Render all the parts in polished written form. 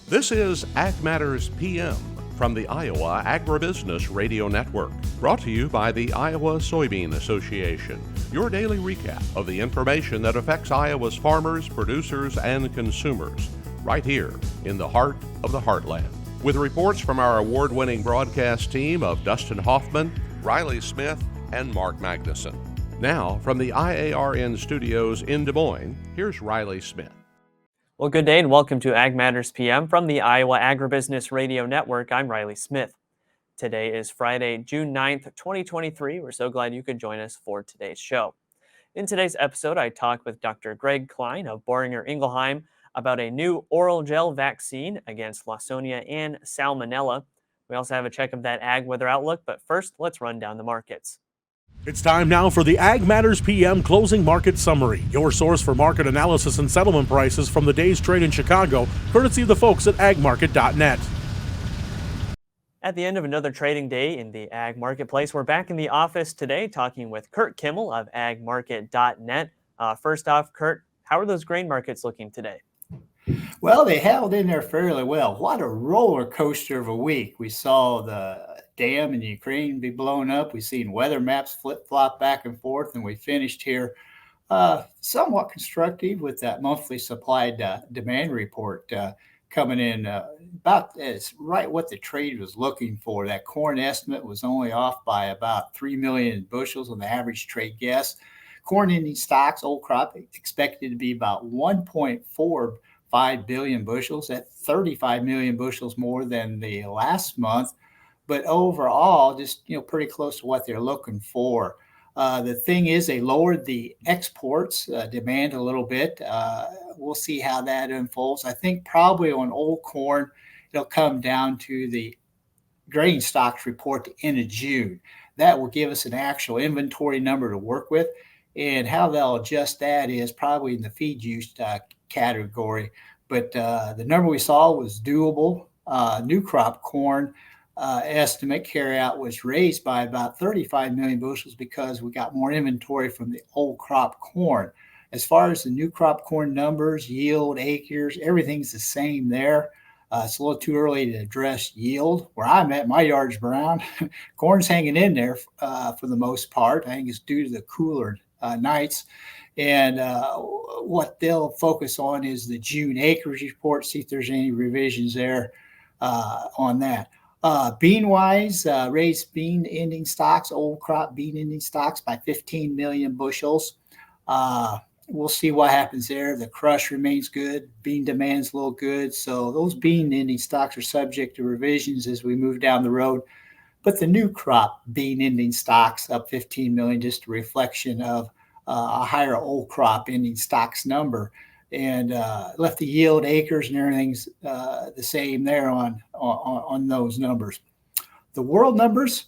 This is Ag Matters PM from the Iowa Agribusiness Radio Network, brought to you by the Iowa Soybean Association, your daily recap of the information that affects Iowa's farmers, producers, and consumers, right here in the heart of the heartland. With reports from our award-winning broadcast team of Dustin Hoffman, Riley Smith, and Mark Magnuson. Now, from the IARN studios in Des Moines, here's Riley Smith. Well, good day and welcome to Ag Matters PM from the Iowa Agribusiness Radio Network. I'm Riley Smith. Today is Friday, June 9th, 2023. We're so glad you could join us for today's show. In today's episode, I talk with Dr. Cline of Boehringer Ingelheim about a new oral gel vaccine against Lawsonia and Salmonella. We also have a check of that ag weather outlook, but first, let's run down the markets. It's time now for the Ag Matters PM Closing Market Summary, your source for market analysis and settlement prices from the day's trade in Chicago, courtesy of the folks at agmarket.net. At the end of another trading day in the ag marketplace, we're back in the office today talking with Curt Kimmel of agmarket.net. First off, Curt, how are those grain markets looking today? Well, they held in there fairly well. What a roller coaster of a week. We saw the dam in Ukraine be blown up. We've seen weather maps flip-flop back and forth, and we finished here somewhat constructive with that monthly supply demand report coming in about as right what the trade was looking for. That corn estimate was only off by about 3 million bushels on the average trade guess. Corn ending stocks, old crop, expected to be about 1.45 billion bushels. That's 35 million bushels more than the last month. But overall, just pretty close to what they're looking for. The thing is, they lowered the exports demand a little bit. We'll see how that unfolds. I think probably on old corn, it'll come down to the grain stocks report at the end of June. That will give us an actual inventory number to work with. And how they'll adjust that is probably in the feed use category. But the number we saw was doable. New crop corn estimate carryout was raised by about 35 million bushels because we got more inventory from the old crop corn. As far as the new crop corn numbers, yield, acres, everything's the same there. It's a little too early to address yield. Where I'm at, my yard's brown. Corn's hanging in there for the most part. I think it's due to the cooler nights. And what they'll focus on is the June acres report, see if there's any revisions there on that. Bean-wise, raised bean ending stocks, old crop bean ending stocks by 15 million bushels. We'll see what happens there. The crush remains good. Bean demand's a little good. So those bean ending stocks are subject to revisions as we move down the road. But the new crop bean ending stocks up 15 million, just a reflection of a higher old crop ending stocks number. And left the yield, acres, and everything's the same there on those numbers. The world numbers,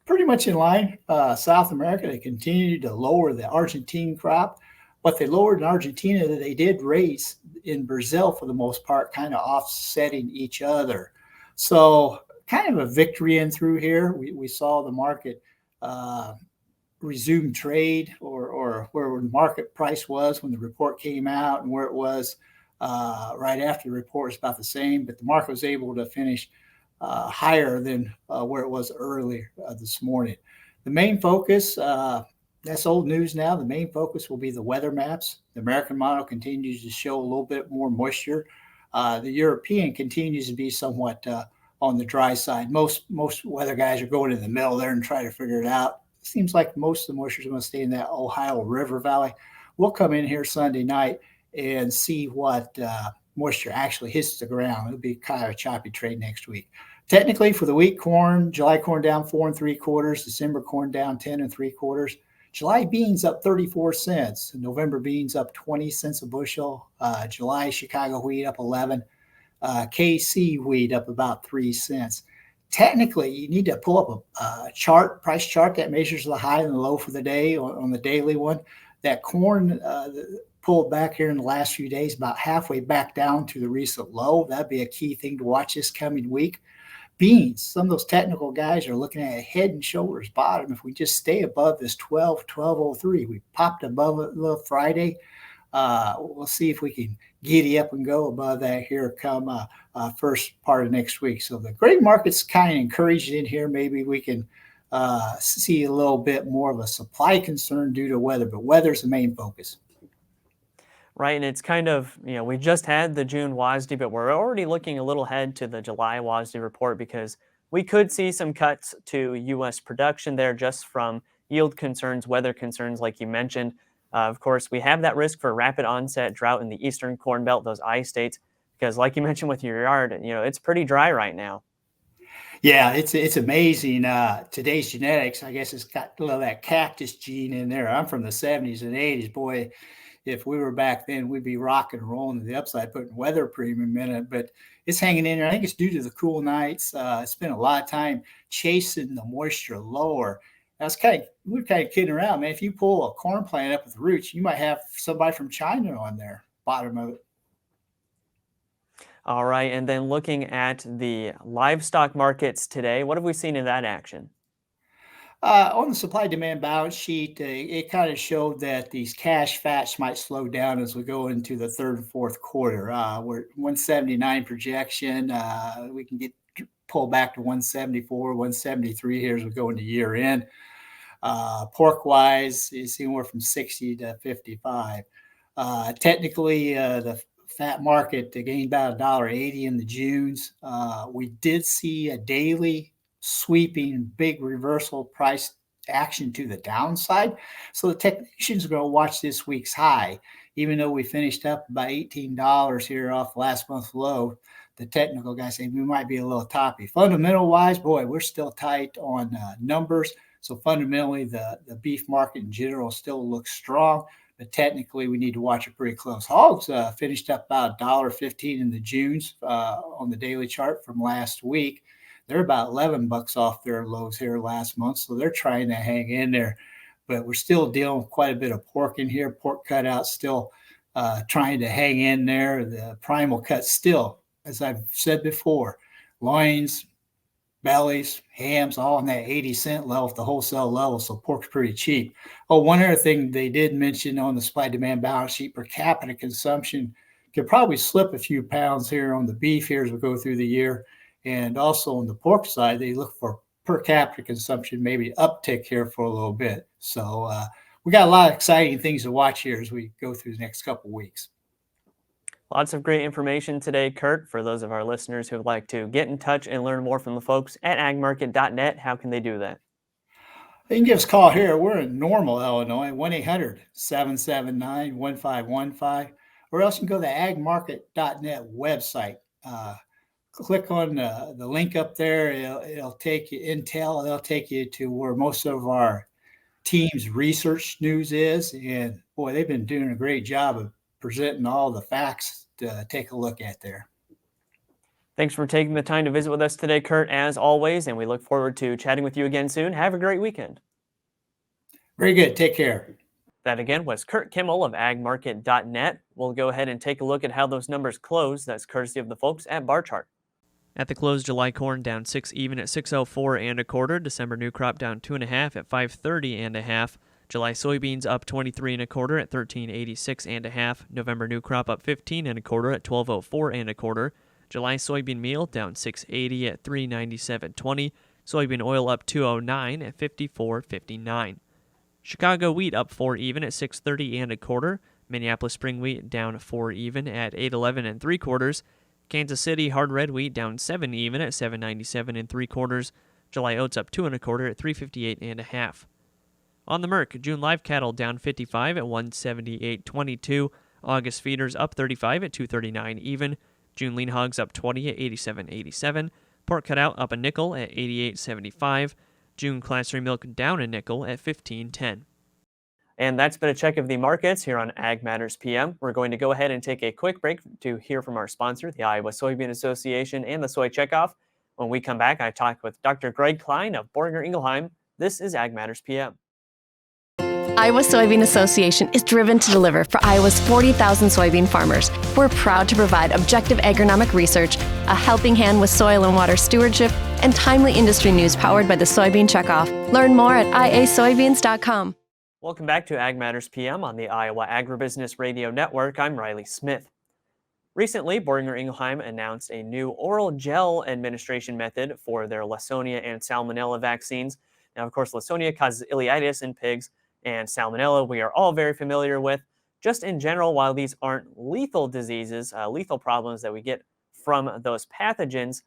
pretty much in line. South America, they continue to lower the Argentine crop. What they lowered in Argentina, they did raise in Brazil for the most part, kind of offsetting each other. So kind of a victory in through here. We saw the market resume trade or where the market price was when the report came out and where it was right after the report is about the same, but the market was able to finish higher than where it was earlier this morning. The main focus, that's old news now, the main focus will be the weather maps. The American model continues to show a little bit more moisture. The European continues to be somewhat on the dry side. Most weather guys are going in the middle there and try to figure it out. Seems like most of the moisture is going to stay in that Ohio River Valley. We'll come in here Sunday night and see what moisture actually hits the ground. It'll be kind of a choppy trade next week. Technically, for the week, corn, July corn down 4 3/4, December corn down 10 3/4. July beans up 34 cents. November beans up 20 cents a bushel. July Chicago wheat up 11. KC wheat up about 3 cents. Technically, you need to pull up a price chart that measures the high and the low for the day on the daily one. That corn pulled back here in the last few days, about halfway back down to the recent low. That'd be a key thing to watch this coming week. Beans, some of those technical guys are looking at a head and shoulders bottom. If we just stay above this 1203, we popped above it Friday. We'll see if we can giddy up and go above that here come first part of next week. So the grain market's kind of encouraged in here. Maybe we can see a little bit more of a supply concern due to weather, but weather's the main focus. Right, and it's kind of, we just had the June WASDE, but we're already looking a little ahead to the July WASDE report because we could see some cuts to U.S. production there just from yield concerns, weather concerns, like you mentioned. Of course, we have that risk for rapid onset drought in the eastern Corn Belt, those I states, because like you mentioned with your yard, it's pretty dry right now. Yeah, it's amazing. Today's genetics, I guess, it's got a little of that cactus gene in there. I'm from the 70s and 80s. Boy, if we were back then, we'd be rocking and rolling to the upside, putting weather premium in it. But it's hanging in there. I think it's due to the cool nights. Spent a lot of time chasing the moisture lower. We're kind of kidding around, man. If you pull a corn plant up with the roots, you might have somebody from China on there, bottom of it. All right, and then looking at the livestock markets today, what have we seen in that action? On the supply-demand balance sheet, it kind of showed that these cash fats might slow down as we go into the third and fourth quarter. We're 179 projection. We can pull back to 174, 173 here as we go into year end. Pork-wise, it's anywhere from 60 to 55. Technically, the fat market gained about $1.80 in the Junes. We did see a daily sweeping big reversal price action to the downside. So the technicians are going to watch this week's high. Even though we finished up about $18 here off last month's low, the technical guys say we might be a little toppy. Fundamental wise, boy, we're still tight on numbers. So fundamentally, the beef market in general still looks strong, but technically we need to watch it pretty close. Hogs finished up about $1.15 in the Junes on the daily chart from last week. They're about $11 off their lows here last month, so they're trying to hang in there. But we're still dealing with quite a bit of pork in here. Pork cutout still trying to hang in there. The primal cut still, as I've said before, loins, bellies, hams, all in that 80-cent level at the wholesale level, so pork's pretty cheap. Oh, one other thing they did mention on the supply-demand balance sheet, per capita consumption could probably slip a few pounds here on the beef here as we go through the year. And also on the pork side, they look for per capita consumption, maybe uptick here for a little bit. So we got a lot of exciting things to watch here as we go through the next couple of weeks. Lots of great information today, Curt. For those of our listeners who would like to get in touch and learn more from the folks at agmarket.net, how can they do that? You can give us a call here. We're in Normal, Illinois, 1-800-779-1515, or else you can go to the agmarket.net website. Click on the link up there. It'll take you intel. It'll take you to where most of our team's research news is. And boy, they've been doing a great job of presenting all the facts to take a look at there. Thanks for taking the time to visit with us today, Curt, as always, and we look forward to chatting with you again soon. Have a great weekend. Very good. Take care. That again was Curt Kimmel of agmarket.net. We'll go ahead and take a look at how those numbers close. That's courtesy of the folks at Bar Chart. At the close, July corn down 6 even at 604 1/4. December new crop down 2.5 at 530 1/2. July soybeans up 23 1/4 at 1386 1/2. November new crop up 15 1/4 at 1204 1/4. July soybean meal down 680 at 397.20. Soybean oil up 209 at 54.59. Chicago wheat up 4 even at 630 1/4. Minneapolis spring wheat down 4 even at 811 3/4. Kansas City hard red wheat down 7 even at 797 3/4. July oats up 2 1/4 at 358 1/2. On the Merc, June live cattle down 55 at 178.22. August feeders up 35 at 239 even. June lean hogs up 20 at 87.87. Pork cutout up a nickel at 88.75. June class 3 milk down a nickel at 15.10. And that's been a check of the markets here on Ag Matters PM. We're going to go ahead and take a quick break to hear from our sponsor, the Iowa Soybean Association and the Soy Checkoff. When we come back, I talk with Dr. Cline of Boehringer Ingelheim. This is Ag Matters PM. Iowa Soybean Association is driven to deliver for Iowa's 40,000 soybean farmers. We're proud to provide objective agronomic research, a helping hand with soil and water stewardship, and timely industry news powered by the Soybean Checkoff. Learn more at iasoybeans.com. Welcome back to Ag Matters PM on the Iowa Agribusiness Radio Network. I'm Riley Smith. Recently, Boehringer Ingelheim announced a new oral gel administration method for their Lawsonia and Salmonella vaccines. Now, of course, Lawsonia causes ileitis in pigs, and Salmonella we are all very familiar with. Just in general, while these aren't lethal diseases, lethal problems that we get from those pathogens,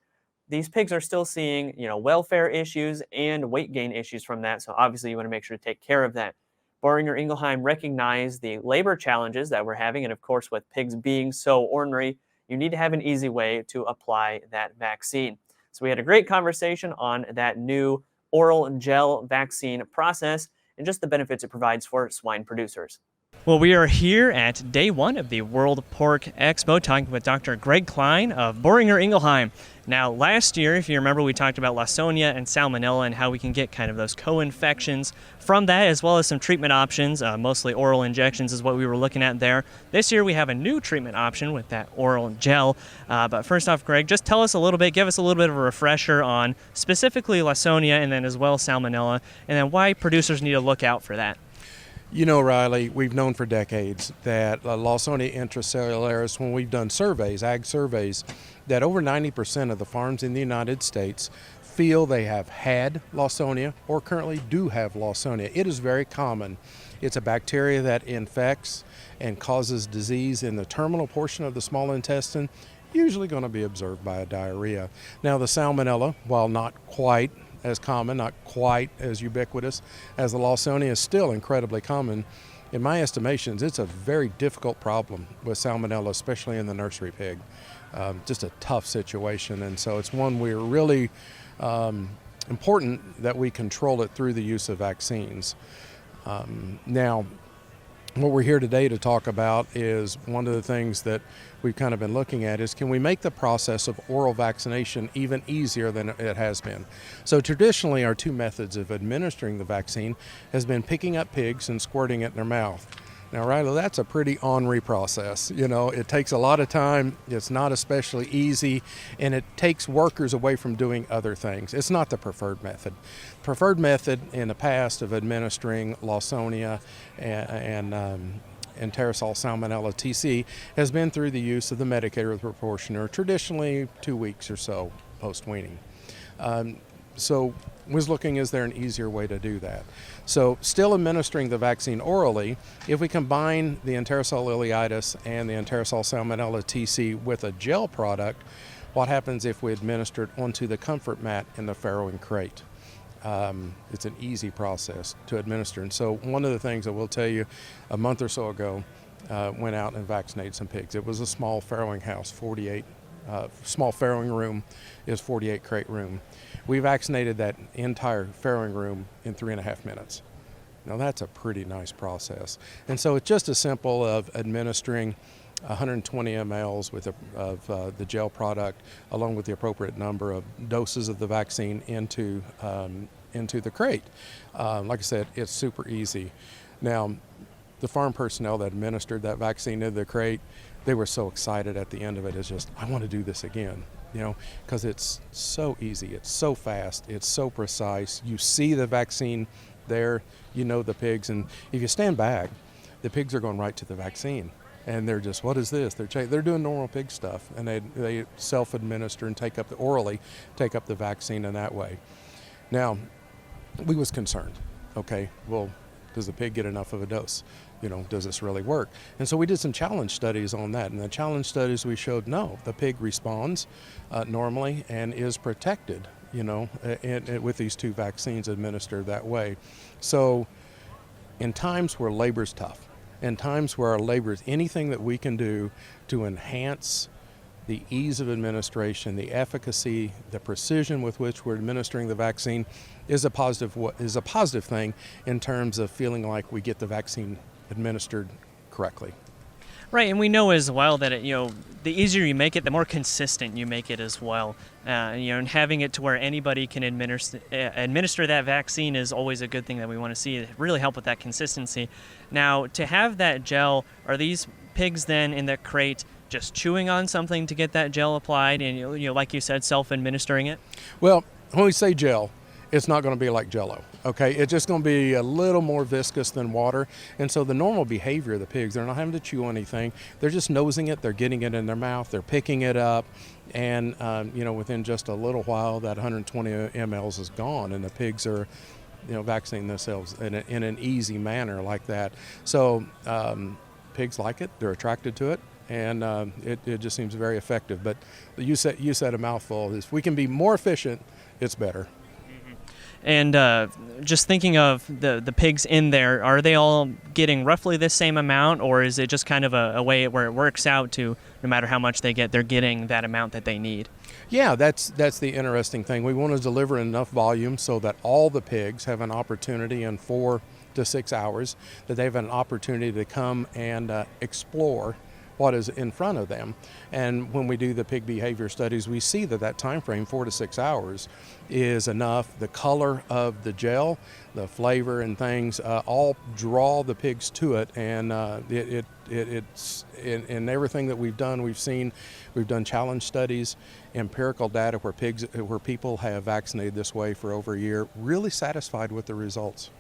these pigs are still seeing, welfare issues and weight gain issues from that. So obviously, you want to make sure to take care of that. Boehringer Ingelheim recognized the labor challenges that we're having, and of course, with pigs being so ornery, you need to have an easy way to apply that vaccine. So we had a great conversation on that new oral gel vaccine process and just the benefits it provides for swine producers. Well, we are here at day one of the World Pork Expo talking with Dr. Greg Cline of Boehringer Ingelheim. Now, last year, if you remember, we talked about Lawsonia and Salmonella and how we can get kind of those co-infections from that, as well as some treatment options. Mostly oral injections is what we were looking at there. This year, we have a new treatment option with that oral gel. But first off, Greg, just tell us a little bit, give us a little bit of a refresher on specifically Lawsonia and then as well Salmonella, and then why producers need to look out for that. You know, Riley, we've known for decades that Lawsonia intracellularis, when we've done surveys, ag surveys, that over 90% of the farms in the United States feel they have had Lawsonia or currently do have Lawsonia. It is very common. It's a bacteria that infects and causes disease in the terminal portion of the small intestine, usually going to be observed by a diarrhea. Now, the Salmonella, while not quite as common, not quite as ubiquitous as the Lawsonia, is still incredibly common. In my estimations, it's a very difficult problem with Salmonella, especially in the nursery pig. Just a tough situation, and so it's one we're really important that we control it through the use of vaccines. Now, what we're here today to talk about is one of the things that we've kind of been looking at is, can we make the process of oral vaccination even easier than it has been? So traditionally, our two methods of administering the vaccine has been picking up pigs and squirting it in their mouth. Now, Riley, that's a pretty ornery process. You know, it takes a lot of time, it's not especially easy, and it takes workers away from doing other things. It's not the preferred method. Preferred method in the past of administering Lawsonia and enterosal Salmonella TC has been through the use of the medicated proportioner, traditionally 2 weeks or so post-weaning. So was looking, is there an easier way to do that? So still administering the vaccine orally, if we combine the enterosal ileitis and the enterosal Salmonella TC with a gel product, what happens if we administer it onto the comfort mat in the farrowing crate? It's an easy process to administer. And so one of the things I will tell you, a month or so ago, went out and vaccinated some pigs. It was a small farrowing house, small farrowing room is 48 crate room. We vaccinated that entire farrowing room in 3.5 minutes. Now that's a pretty nice process. And so it's just as simple of administering 120 mLs of the gel product along with the appropriate number of doses of the vaccine into the crate. Like I said, it's super easy. Now, the farm personnel that administered that vaccine into the crate, they were so excited at the end of it. It's just, I want to do this again, because it's so easy, it's so fast, it's so precise. You see the vaccine there, the pigs, and if you stand back, the pigs are going right to the vaccine. And they're just, what is this? They're doing normal pig stuff, and they self-administer and orally take up the vaccine in that way. Now, we was concerned, okay, well, does the pig get enough of a dose? Does this really work? And so we did some challenge studies on that. And the challenge studies, we showed no, the pig responds normally and is protected, with these two vaccines administered that way. So in times where labor's tough, in times where our labor is anything that we can do to enhance the ease of administration, the efficacy, the precision with which we're administering the vaccine is a positive thing in terms of feeling like we get the vaccine administered correctly. Right, and we know as well that the easier you make it, the more consistent you make it as well. And having it to where anybody can administer that vaccine is always a good thing that we want to see. It really help with that consistency. Now, to have that gel, are these pigs then in the crate just chewing on something to get that gel applied, and like you said, self-administering it? Well, when we say gel, it's not going to be like Jell-O, okay? It's just going to be a little more viscous than water. And so the normal behavior of the pigs, they're not having to chew anything. They're just nosing it. They're getting it in their mouth. They're picking it up. And, within just a little while, that 120 mLs is gone, and the pigs are, vaccinating themselves in an easy manner like that. So pigs like it. They're attracted to it. And it just seems very effective. But you said a mouthful. If we can be more efficient, it's better. And just thinking of the pigs in there, are they all getting roughly the same amount, or is it just kind of a way where it works out to no matter how much they get, they're getting that amount that they need? Yeah, that's the interesting thing. We want to deliver enough volume so that all the pigs have an opportunity in 4 to 6 hours, that they have an opportunity to come and explore what is in front of them. And when we do the pig behavior studies, we see that time frame, 4 to 6 hours, is enough. The color of the gel, the flavor and things all draw the pigs to it. And it's in everything that we've done, we've done challenge studies, empirical data where people have vaccinated this way for over a year, really satisfied with the results.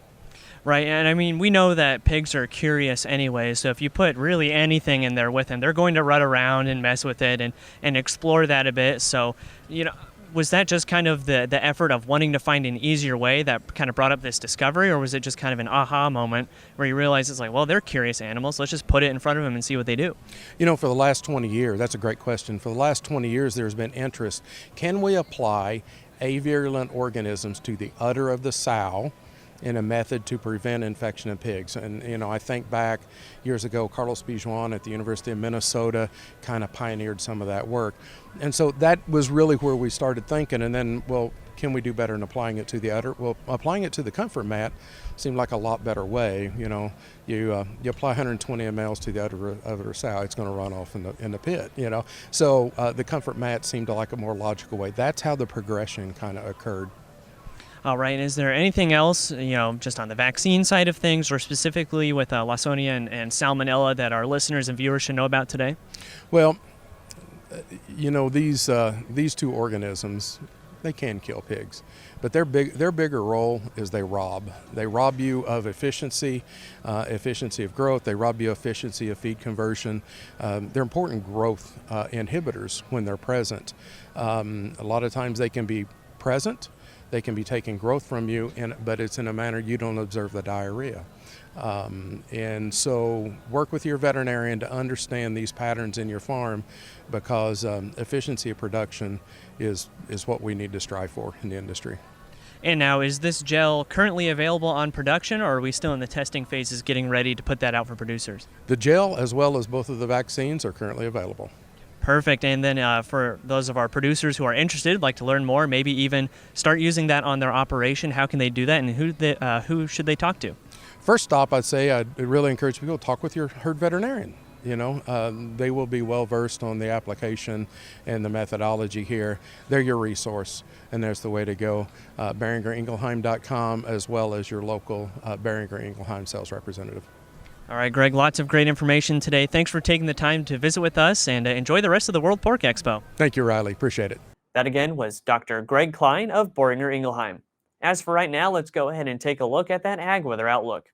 Right, and I mean, we know that pigs are curious anyway, so if you put really anything in there with them, they're going to run around and mess with it and explore that a bit. So, was that just kind of the effort of wanting to find an easier way that kind of brought up this discovery, or was it just kind of an aha moment where you realize it's like, well, they're curious animals, let's just put it in front of them and see what they do? For the last 20 years, that's a great question. For the last 20 years, there's been interest. Can we apply avirulent organisms to the udder of the sow in a method to prevent infection in pigs? And, I think back years ago, Carlos Bijuan at the University of Minnesota kind of pioneered some of that work. And so that was really where we started thinking. And then, well, can we do better in applying it to the udder? Well, applying it to the comfort mat seemed like a lot better way. You apply 120 mLs to the udder of a sow, it's going to run off in the pit, So the comfort mat seemed like a more logical way. That's how the progression kind of occurred. All right. Is there anything else, just on the vaccine side of things, or specifically with Lawsonia and Salmonella that our listeners and viewers should know about today? Well, these two organisms, they can kill pigs, but their bigger role is they rob. They rob you of efficiency of growth. They rob you of efficiency of feed conversion. They're important growth inhibitors when they're present. A lot of times they can be present. They can be taking growth from you, but it's in a manner you don't observe the diarrhea. And so work with your veterinarian to understand these patterns in your farm, because efficiency of production is what we need to strive for in the industry. And now, is this gel currently available on production, or are we still in the testing phases getting ready to put that out for producers? The gel, as well as both of the vaccines, are currently available. Perfect. And then for those of our producers who are interested, like to learn more, maybe even start using that on their operation, how can they do that, and who should they talk to? First stop, I'd really encourage people to talk with your herd veterinarian. They will be well versed on the application and the methodology here. They're your resource, and there's the way to go. BoehringerIngelheim.com, as well as your local Boehringer Ingelheim sales representative. All right, Greg, lots of great information today. Thanks for taking the time to visit with us, and enjoy the rest of the World Pork Expo. Thank you, Riley. Appreciate it. That again was Dr. Greg Cline of Boehringer Ingelheim. As for right now, let's go ahead and take a look at that ag weather outlook.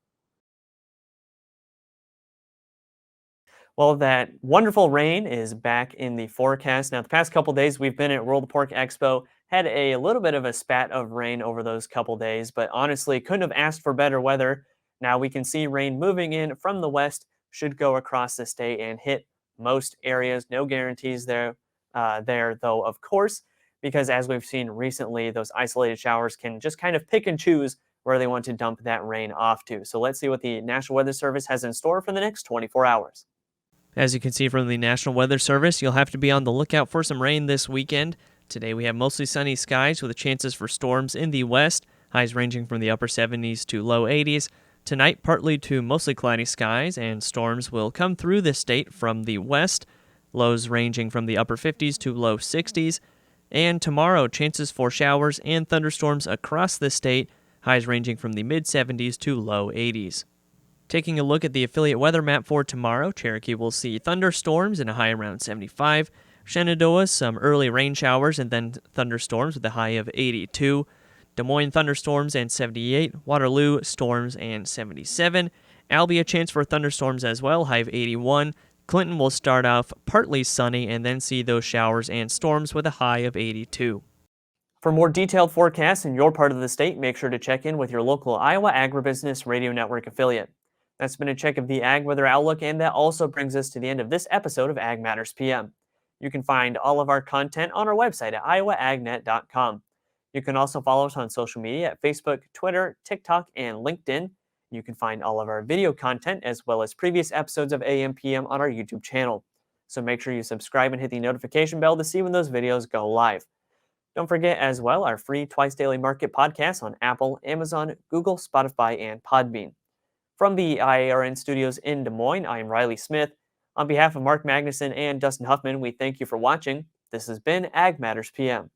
Well, that wonderful rain is back in the forecast. Now, the past couple days we've been at World Pork Expo, had a little bit of a spat of rain over those couple days, but honestly couldn't have asked for better weather. Now we can see rain moving in from the west, should go across the state and hit most areas. No guarantees there though, of course, because as we've seen recently, those isolated showers can just kind of pick and choose where they want to dump that rain off to. So let's see what the National Weather Service has in store for the next 24 hours. As you can see from the National Weather Service, you'll have to be on the lookout for some rain this weekend. Today we have mostly sunny skies with chances for storms in the west, highs ranging from the upper 70s to low 80s. Tonight, partly to mostly cloudy skies, and storms will come through the state from the west, lows ranging from the upper 50s to low 60s. And tomorrow, chances for showers and thunderstorms across the state, highs ranging from the mid-70s to low 80s. Taking a look at the affiliate weather map for tomorrow, Cherokee will see thunderstorms and a high around 75. Shenandoah, some early rain showers and then thunderstorms with a high of 82. Des Moines thunderstorms and 78, Waterloo storms and 77. Albany a chance for thunderstorms as well, high of 81. Clinton will start off partly sunny and then see those showers and storms with a high of 82. For more detailed forecasts in your part of the state, make sure to check in with your local Iowa Agribusiness Radio Network affiliate. That's been a check of the Ag Weather Outlook, and that also brings us to the end of this episode of Ag Matters PM. You can find all of our content on our website at iowaagnet.com. You can also follow us on social media at Facebook, Twitter, TikTok, and LinkedIn. You can find all of our video content as well as previous episodes of AMPM on our YouTube channel. So make sure you subscribe and hit the notification bell to see when those videos go live. Don't forget as well our free Twice Daily Market podcast on Apple, Amazon, Google, Spotify, and Podbean. From the IARN studios in Des Moines, I am Riley Smith. On behalf of Mark Magnuson and Dustin Huffman, we thank you for watching. This has been Ag Matters PM.